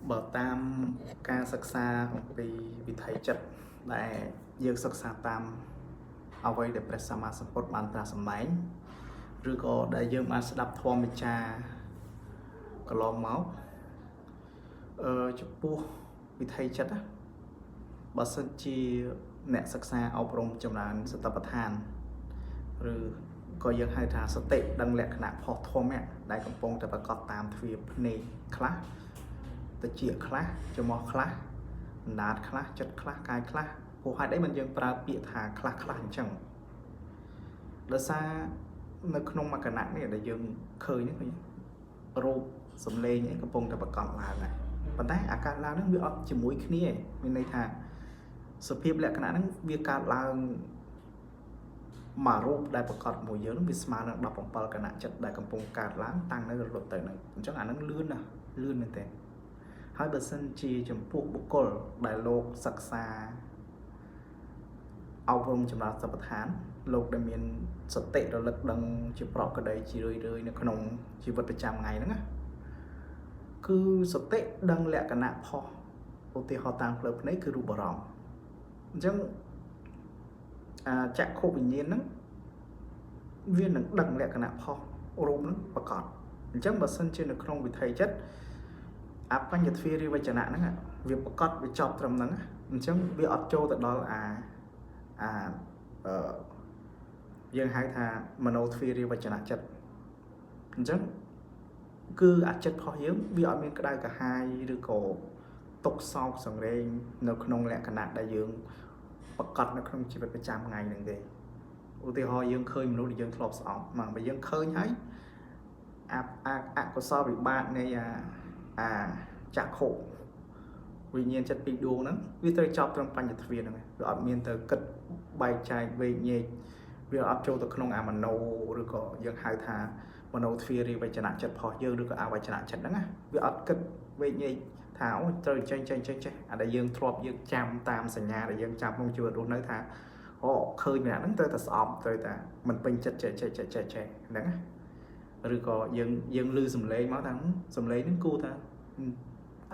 បើតាមការសិក្សាអំពីវិថីចិត្តដែលយើងសិក្សាតាមអ្វីដែលព្រះសម្មាសម្ពុទ្ធបានត្រាស់សម្ដែងឬក៏ដែលយើងបានស្ដាប់ធម៌វិចារកន្លងមកចំពោះវិថីចិត្តបើសិនជាអ្នកសិក្សាអប់រំចម្រើនសតិប្បដ្ឋានឬក៏យើងហៅថាសតិដឹងលក្ខណៈផុសធម្មដែលកំពុងតែប្រកបតាមទ្វារភ្នែកខ្លះតិចខ្លះច្រមុះខ្លះអណ្ដាតខ្លះចិត្តខ្លះកាយខ្លះព្រោះហេតុអីមិនយើងប្រើពាក្យថាខ្លះអញ្ចឹងដោយសារនៅក្នុងមួយគណៈនេះដែលយើងឃើញនេះរូបសំឡេងកំពុងតែប្រកបឡើងហើយប៉ុន្តែអាការឡើងហ្នឹងវាអត់ជាមួយគ្នាមានន័យថាសភាពលក្ខណៈហ្នឹងវាកើតឡើងមួយរូបដែលប្រកបមួយយើងវាស្មើនឹង17គណៈចិត្តដែលកំពុងកើតឡើងតាំងនៅរលត់ទៅហ្នឹងអញ្ចឹងអាហ្នឹងលឿនណាស់លឿនមែនទេហើយបើសិនជាចំពោះបុគ្គលដែលលោកសិក្សាអប់រំចម្រើនសតិប្បដ្ឋានលោកដែលមានសតិរលឹកដឹងជាប្រកក្តីជារឿយនៅក្នុងជីវិតប្រចាំថ្ងៃហ្នឹងណាគឺសតិដឹងលក្ខណៈផុសឧទាហរណ៍តាមផ្លូវភ្នែកគឺរូបអារម្មណ៍អញ្ចឹងចក្ខុវិញ្ញាណហ្នឹងវានឹងដឹងលក្ខណៈផុសរូបហ្នឹងប្រកបអញ្ចឹងបើសិនជានៅក្នុងវិថីចិត្តអបញ្ញទ្វារិវចនៈហ្នឹងវាប្រកបវាចប់ត្រឹមហ្នឹងអញ្ចឹងវាអត់ចូលទៅដល់យើងហៅថាមโนទ្វារិវចនៈចិត្តអញ្ចឹងគឺអាចិត្តផុសយើងវាអត់មានក្តៅក្រហាយឬក៏ទុកសោកសង្រេងនៅក្នុងលក្ខណៈដែលយើងប្រកបនៅក្នុងជីវិតប្រចាំថ្ងៃហ្នឹងទេឧទាហរណ៍យើងឃើញមនុស្សដែលយើងធ្លាប់ស្អប់មកបើយើងឃើញហើយអកុសលវិបាកនៃចក្ខុវិញ្ញាណចិត្តពីរដួងហ្នឹងវាត្រូវចប់ត្រឹមបញ្ញទ្វារហ្នឹងវាអត់មានទៅគិតបែកចែកវែកញែកវាអត់ចូលទៅក្នុងអាមโนឬក៏យើងហៅថាមโนទ្វារិវចនៈចិត្តផុសយើងឬក៏អវចនៈចិត្តហ្នឹងណាវាអត់គិតវែកញែកថាអូត្រូវចេះអាដែលយើងធ្លាប់យើងចាំតាមសញ្ញាដែលយើងចាំក្នុងជីវិតរស់នៅថាអូឃើញម្នាក់ហ្នឹងត្រូវតែស្អប់ត្រូវតែមិនពេញចិត្តចេះហ្នឹងណាឬក៏យើងឮសំឡេងមកថាសំឡេងហ្នឹងគូថា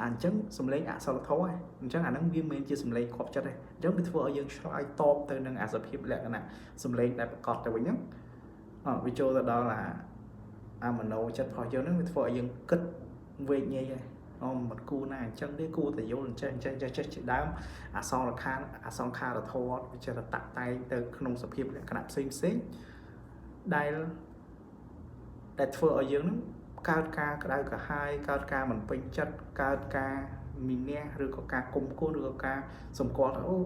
អញ្ចឹងសំឡេងអសលធម៌ហ្នឹងអញ្ចឹងអាហ្នឹងវាមិនជាសំឡេងខប់ចិត្តទេអញ្ចឹងវាធ្វើឲ្យយើងឆ្លើយតបទៅនឹងអាសភាពលក្ខណៈសំឡេងដែលប្រកបទៅវិញហ្នឹងវាចូលទៅដល់អាមโนចិត្តរបស់យើងហ្នឹងវាធ្វើឲ្យយើងគិតវែកញែកហើយមិនគូណាអញ្ចឹងទេគូតែយល់ចេះជាដើមអសង្ខារធម៌វាចេះតែតាក់តែងទៅក្នុងសភាពលក្ខណៈផ្សេងដែលធ្វើឲ្យយើងហ្នឹងកើតការក្តៅក្រហាយកើតការមិនពេញចិត្តកើតការមីនះឬក៏ការគុំគួនឬក៏ការសម្គាល់ថាអូ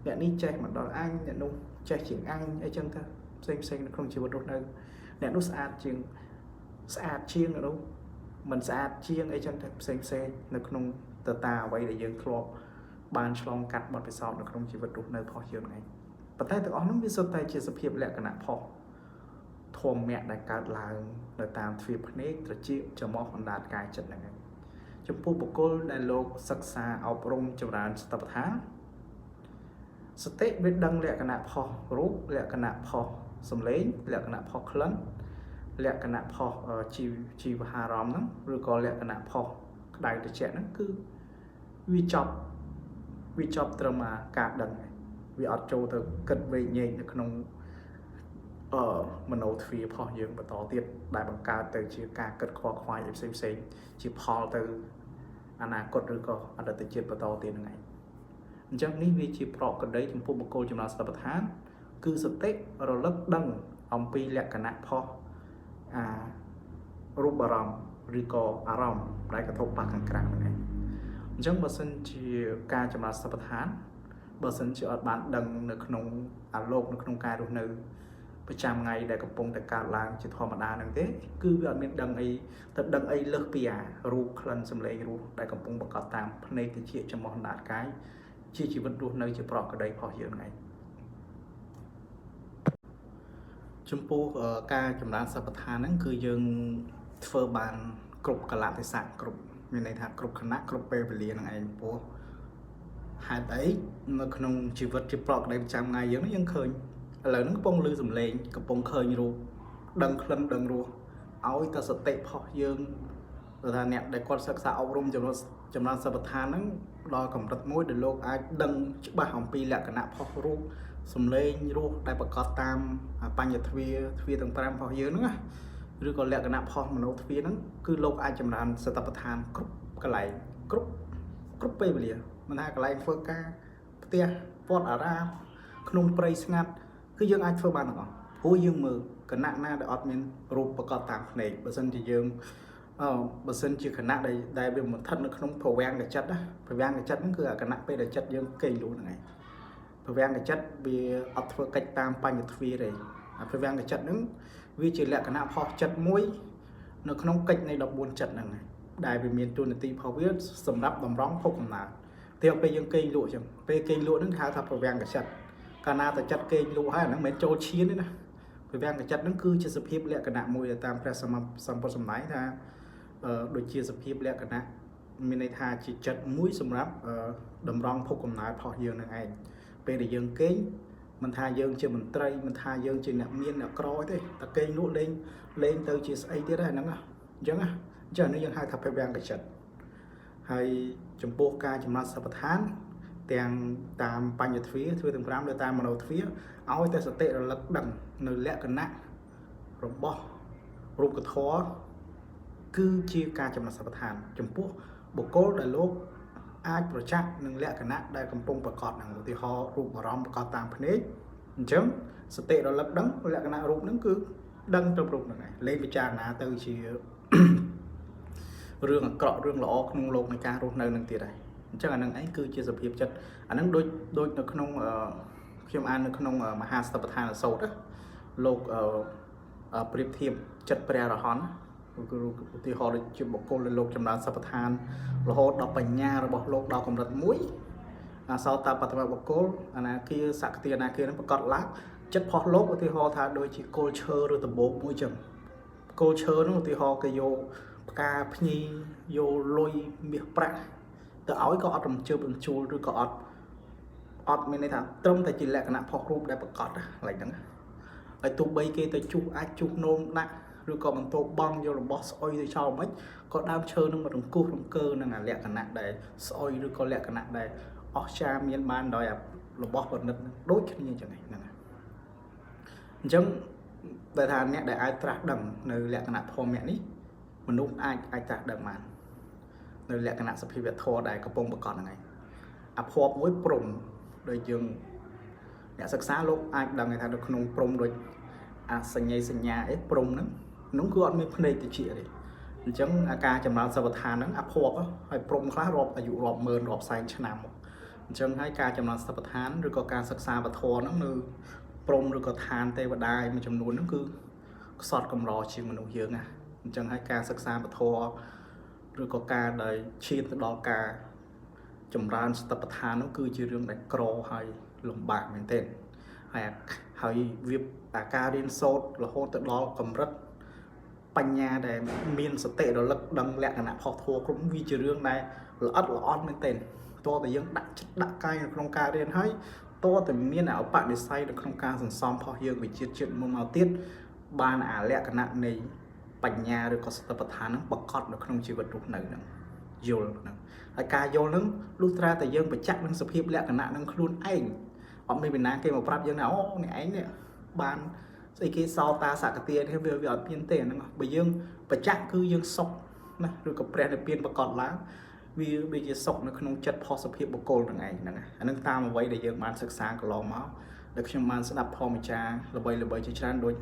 អ្នកនេះចេះមិនដល់អញអ្នកនោះចេះជាងអញអីចឹងទៅផ្សេងនៅក្នុងជីវិតរស់នៅអ្នកនោះស្អាតជាងអ្នកនោះមិនស្អាតជាងអីចឹងទៅផ្សេងនៅក្នុងតតាអ្វីដែលយើងធ្លាប់បានឆ្លងកាត់បទពិសោធន៍នៅក្នុងជីវិតរស់នៅរបស់យើងឯងប៉ុន្តែទាំងអស់នោះវាសុទ្ធតែជាសភាពលក្ខណៈផុសធម្មៈដែលកើតឡើងនៅតាមទ្វារភ្នែកត្រចៀកច្រមុះអណ្ដាតកាយចិត្តហ្នឹងឯងចំពោះបុគ្គលដែលលោកសិក្សាអប់រំចម្រើនសតិប្បដ្ឋានសតិវាដឹងលក្ខណៈផុសរូបលក្ខណៈផុសសំឡេងលក្ខណៈផុសក្លិនលក្ខណៈផុសជីវហារម្មណ៍ហ្នឹងឬក៏លក្ខណៈផុសក្តៅត្រជាក់ហ្នឹងគឺវាចប់ត្រឹមការដឹងវាអត់ចូលទៅគិតវែកញែកនៅក្នុងមโนទ្វារផុសយើងបន្តទៀតដែលបង្កើតទៅជាការគិតខ្វល់ខ្វាយផ្សេងជាផលទៅអនាគតឬក៏អតីតជាតិបន្តទៀតហ្នឹងឯងអញ្ចឹងនេះវាជាប្រកក្តីចំពោះបុគ្គលចម្រើនសតិប្បដ្ឋានគឺសតិរលឹកដឹងអំពីលក្ខណៈផុសរូបអារម្មណ៍ឬក៏អារម្មណ៍ដែលកระทบបាក់ខាងក្រៅហ្នឹងឯងអញ្ចឹងបើសិនជាការចម្រើនសតិប្បដ្ឋានបើសិនជាអត់បានដឹងនៅក្នុងអាឡោកនៅក្នុងការរស់នៅប្រចាំថ្ងៃដែលកំពុងតែកើតឡើងជាធម្មតាហ្នឹងទេគឺវាអត់មានដឹងអីទៅដឹងអីលើសពីរូបក្លិនសម្លេងរស់ដែលកំពុងប្រកបតាមភ្នែកតិចច្រមុះអណ្ដាតកាយជាជីវិតរស់នៅជាប្រកក្តីរបស់យើងហ្នឹងឯងចំពោះការចម្រើនសតិប្បដ្ឋានហ្នឹងគឺយើងធ្វើបានគ្រប់កលៈទេសៈគ្រប់មានន័យថាគ្រប់គណៈគ្រប់ពេលវេលាហ្នឹងឯងព្រោះហេតុអីនៅក្នុងជីវិតជាប្រកក្តីប្រចាំថ្ងៃយើងឃើញឥឡូវហ្នឹងកំពុងឮសំឡេងកំពុងឃើញរូបដឹងក្លិនដឹងរសឲ្យតែសតិផុសយើង ថាអ្នកដែលគាត់សិក្សាអប់រំចំណងសិបដ្ឋានហ្នឹងដល់កម្រិតមួយដែលលោកអាចដឹងច្បាស់អំពីលក្ខណៈផុសរូបសំឡេងរសដែលប្រកបតាមបញ្ញទ្វាទាំង5របស់យើងហ្នឹងណាឬក៏លក្ខណៈផុសមโนទ្វាហ្នឹងគឺលោកអាចចម្រើនសតិប្បដ្ឋានគ្រប់កន្លែងគ្រប់ពេលវេលាមិនថាកន្លែងធ្វើការផ្ទះវត្តអារាមក្នុងព្រៃស្ងាត់គឺយើងអាចធ្វើបានទាំងអស់ព្រោះយើងមើលគណៈណាដែលអត់មានរូបប្រកបតាមភ្នែកបើសិនជាយើងបើសិនជាគណៈដែលវាមិនស្ថិតនៅក្នុងប្រវាំងកចិត្តណាប្រវាំងកចិត្តហ្នឹងគឺអាគណៈពេលដែលចិត្តយើងកេងលូហ្នឹងឯងប្រវាំងកចិត្តវាអត់ធ្វើកិច្ចតាមបញ្ញទ្វាទេអាប្រវាំងកចិត្តហ្នឹងវាជាលក្ខណៈផុសចិត្តមួយនៅក្នុងកិច្ចនៃ14ចិត្តហ្នឹងដែលវាមានទូនាទីរបស់វាសម្រាប់តម្រង់ភពកំណើតតែពេលយើងកេងលក់អញ្ចឹងពេលកេងលក់ហ្នឹងគេហៅថាប្រវាំងកចិត្តកាលណាតែចិត្តកេងលក់ហើយអាហ្នឹងមិនមែនចូលឈានទេណាប្រវាំងកចិត្តហ្នឹងគឺជាសភាពលក្ខណៈមួយតាមព្រះសម្ពុទ្ធសម្ដែងថាដូចជាសភាពលក្ខណៈមានន័យថាជាចិត្តមួយសម្រាប់តម្រង់ភពកំណើតរបស់យើងនឹងឯងពេលដែលយើងកេងមិនថាយើងជាមន្ត្រីមិនថាយើងជាអ្នកមានអ្នកក្រទេតែកេងលក់លេងទៅជាស្អីទៀតហ្នឹងអញ្ចឹងនេះយើងហៅថាប្រវាំងកចិត្តហើយចំពោះការចំណាត់សពដ្ឋានទាំងតាមបញ្ញទ្វាទាំង5ទៅតាមមโนទ្វាឲ្យតែសតិរលឹកដឹងនៅលក្ខណៈរបស់រូបធម៌គឺជាការចំណាត់សពដ្ឋានចំពោះបុគ្គលដែលលោកអាចប្រឆាំងនឹងលក្ខណៈដែលកំពុងប្រកបនឹងឧទាហរណ៍រូបអារម្មណ៍ប្រកបតាមភ្នែកអញ្ចឹងសតិរលឹកដឹងលក្ខណៈរូបហ្នឹងគឺដឹងទៅរូបហ្នឹងឯងលេងពិចារណាទៅជារឿងអាក្រក់រឿងល្អក្នុងโลกនៃការរស់នៅនឹងទៀតហើយអញ្ចឹងអានឹងឯងគឺជាសភាពចិត្តអានឹងដូចនៅក្នុងខ្ញុំអាននៅក្នុងមហាសតិប្បដ្ឋានសោតលោកប្រៀបធៀបចិត្តព្រះរហន្តគឺឧទាហរណ៍ដូចជាបុគ្គលដែលលោកចម្រើនសតិប្បដ្ឋានរហូតដល់បញ្ញារបស់លោកដល់កម្រិតមួយអាសោតបត្តមបុគ្គលអនាគាសក្តិអនាគានឹងប្រកាសឡើងចិត្តផុសលោកឧទាហរណ៍ថាដូចជាគោលឈើឬដំបូកមួយចឹងគោលឈើនោះឧទាហរណ៍គេយកផ្កាភ្ញីយកលុយមាសប្រាក់ទៅឲ្យក៏អត់រំជើបរំជួលឬក៏អត់មានន័យថាត្រឹមតែជាលក្ខណៈផុសរូបដែលប្រកបឡើយហ្នឹងហើយទោះបីគេទៅជុះអាចជុះនោមដាក់ឬក៏បន្ទោបងយករបស់ស្អុយទៅចោលមិនក៏ដើមឈើនឹងមករង្គោះរង្គើនឹងអាលក្ខណៈដែលស្អុយឬក៏លក្ខណៈដែលអស្ចារ្យមានបានដោយរបស់ប្រណិតដូចគ្នាចឹងហ្នឹងអញ្ចឹងដែលថាអ្នកដែលអាចត្រាស់ដឹងនៅលក្ខណៈធម៌នេះមនុស្សអាចត្រាស់ដឹងបាននៅលក្ខណៈសភាវធម៌ដែលកំពុងប្រកបហ្នឹងឯងអាភ័ព្វមួយព្រំដោយយើងអ្នកសិក្សាលោកអាចដឹងថានៅក្នុងព្រំដូចអាសញ្ញាអីព្រំហ្នឹងគឺអត់មានភ្នែកតិចទេអញ្ចឹងអាការចម្រើនសវដ្ឋានហ្នឹងអាភ័ព្វហើយព្រំខ្លះរាប់អាយុរាប់ម៉ឺនរាប់សែនឆ្នាំអញ្ចឹងហើយការចម្រើនសវដ្ឋានឬក៏ការសិក្សាវធហ្នឹងនៅព្រំឬក៏ឋានទេវតាមួយចំនួនហ្នឹងគឺខ្សត់កម្រជាងមនុស្សយើងណាអញ្ចឹងហើយការសិក្សាវធឬក៏ការដែលឈានទៅដល់ការចម្រើនសតិប្បដ្ឋាននោះគឺជារឿងដែលក្រហើយលំបាកមែនទែនហើយវាការរៀនសូត្ររហូតទៅដល់កម្រិតបញ្ញាដែលមានសតិរលឹកដឹងលក្ខណៈផុសធម៌គ្រប់វាជារឿងដែលល្អិតល្អន់មែនទែនតើតែយើងដាក់ចិត្តដាក់កាយនៅក្នុងការរៀនហើយតើតែមានឧបនិស្ស័យនៅក្នុងការសន្សំផុសយើងវិជាជាតិមកទៀតបានអាលក្ខណៈនៃបញ្ញាឬក៏សតិប្បដ្ឋានហ្នឹងប្រកបនៅក្នុងជីវិតរស់នៅហ្នឹងយល់ហ្នឹងហើយការយល់ហ្នឹងលុះត្រាតែយើងបញ្ជាក់នឹងសភាពលក្ខណៈនឹងខ្លួនឯងអត់មានវិណាគេមកប្រាប់យើងថាអូនេះឯងនេះបានស្អីគេសោតាសកតិនេះវាអត់មានទេហ្នឹងបើយើងបញ្ជាក់គឺយើងសុខណាឬក៏ព្រះនិព្វានប្រកបឡើងវាជាសុខនៅក្នុងចិត្តផុសភាពបុគ្គលហ្នឹងឯងហ្នឹងអានឹងតាមអ្វីដែលយើងបានសិក្សាកន្លងមកដែលខ្ញុំបានស្ដាប់ធម្មចារល្បីជាច្រើនដូច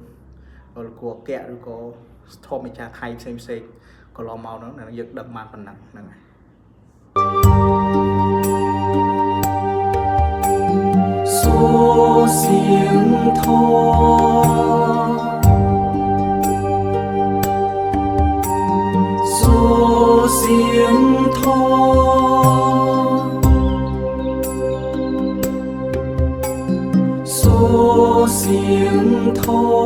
លោកគួរកៈឬក៏ធម្មចារថៃផ្សេងកន្លងមកហ្នឹងយើងដឹងបានប៉ុណ្ណឹងហ្នឹងហើយ说心痛，说心痛，说心痛。